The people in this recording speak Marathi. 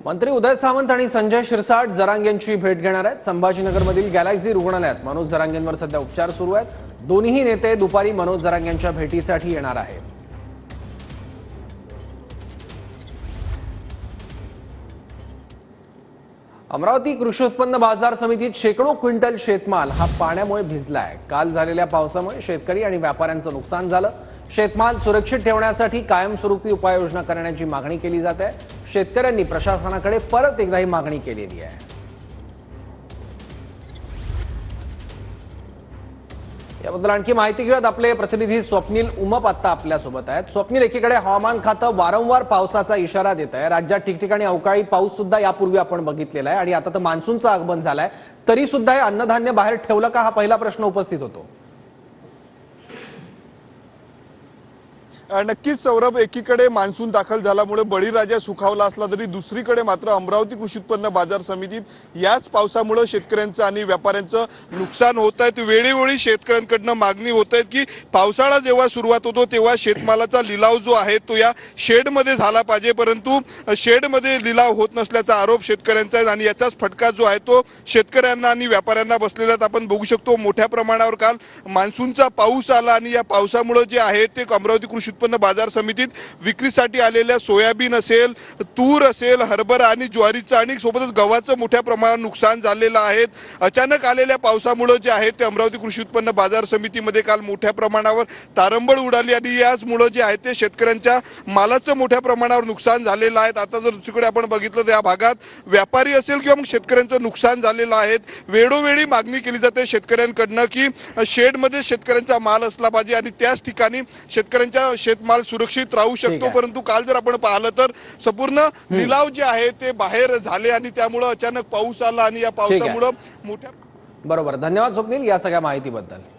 मंत्री उदय सामंत आणि संजय शिरसाट जरांग यांची भेट घेणार आहेत। संभाजीनगरमधील गॅलेक्सी रुग्णालयात मनोज जरांग यांवर सध्या उपचार सुरू आहेत। दोन्ही नेते दुपारी मनोज जरांग यांच्या भेटीसाठी येणार आहेत। अमरावती कृषी उत्पन्न बाजार समितीत शेकडो क्विंटल शेतमाल हा पाण्यामुळे भिजलाय। काल झालेल्या पावसामुळे शेतकरी आणि व्यापाऱ्यांचं नुकसान झालं। शेतमाल सुरक्षित ठेवण्यासाठी कायमस्वरूपी उपाययोजना करण्याची मागणी केली जाते आहे। शेतकऱ्यांनी प्रशासनाकडे परत एकदा ही मागणी केलेली आहे। याबद्दल आणखी माहिती घेऊयात। आपले प्रतिनिधी स्वप्नील उमप आता आपल्या सोबत आहेत। स्वप्नील, एकीकडे हवामान खातं वारंवार पावसाचा इशारा देत आहे। राज्यात ठिकठिकाणी अवकाळी पाऊस सुद्धा यापूर्वी आपण बघितलेला आहे आणि आता तर मान्सूनचं आगमन झालंय, तरी सुद्धा हे अन्नधान्य बाहेर ठेवलं का, हा पहिला प्रश्न उपस्थित होतो। नक्कीच सौरभ, एकीकडे मान्सून दाखल झाल्यामुळे बळीराजा सुखावला असला तरी दुसरीकडे मात्र अमरावती कृषी उत्पन्न बाजार समितीत याच पावसामुळे शेतकऱ्यांचं आणि व्यापाऱ्यांचं नुकसान होत आहे। वेळोवेळी शेतकऱ्यांकडनं मागणी होत आहे की पावसाळा जेव्हा सुरुवात होतो तेव्हा शेतमालाचा लिलाव जो आहे तो या शेडमध्ये झाला पाहिजे, परंतु शेडमध्ये लिलाव होत नसल्याचा आरोप शेतकऱ्यांचा आहे आणि याचाच फटका जो आहे तो शेतकऱ्यांना आणि व्यापाऱ्यांना बसलेला आपण बघू शकतो। मोठ्या प्रमाणावर काल मान्सूनचा पाऊस आला आणि या पावसामुळे जे आहे ते अमरावती कृषी उत्पन्न बाजार समितीत विक्रीसाठी आलेल्या सोयाबीन असेल, तूर असेल, हरभरा आणि ज्वारीचं आणि सोबतच गव्हाचं मोठ्या प्रमाणात नुकसान झालेलं आहे। अचानक आलेल्या पावसामुळे जे आहे ते अमरावती कृषी उत्पन्न बाजार समितीमध्ये काल मोठ्या प्रमाणावर तारंबळ उडाली आणि याचमुळे जे आहे ते शेतकऱ्यांच्या मालाचं मोठ्या प्रमाणावर नुकसान झालेलं आहे। आता जर दुसरीकडे आपण बघितलं तर या भागात व्यापारी असेल किंवा मग शेतकऱ्यांचं नुकसान झालेलं आहे। वेळोवेळी मागणी केली जाते शेतकऱ्यांकडनं की शेडमध्ये शेतकऱ्यांचा माल असला पाहिजे आणि त्याच ठिकाणी शेतकऱ्यांच्या शेतमाल सुरक्षित राहू शकतो, परंतु काल जर आपण पाहिलं तर संपूर्ण लिलाव जे आहे ते बाहेर झाले आणि त्यामुळे अचानक पाऊस आला आणि या पावसामुळे मोठ्या बरोबर। धन्यवाद स्वप्नील या सगळ्या माहितीबद्दल।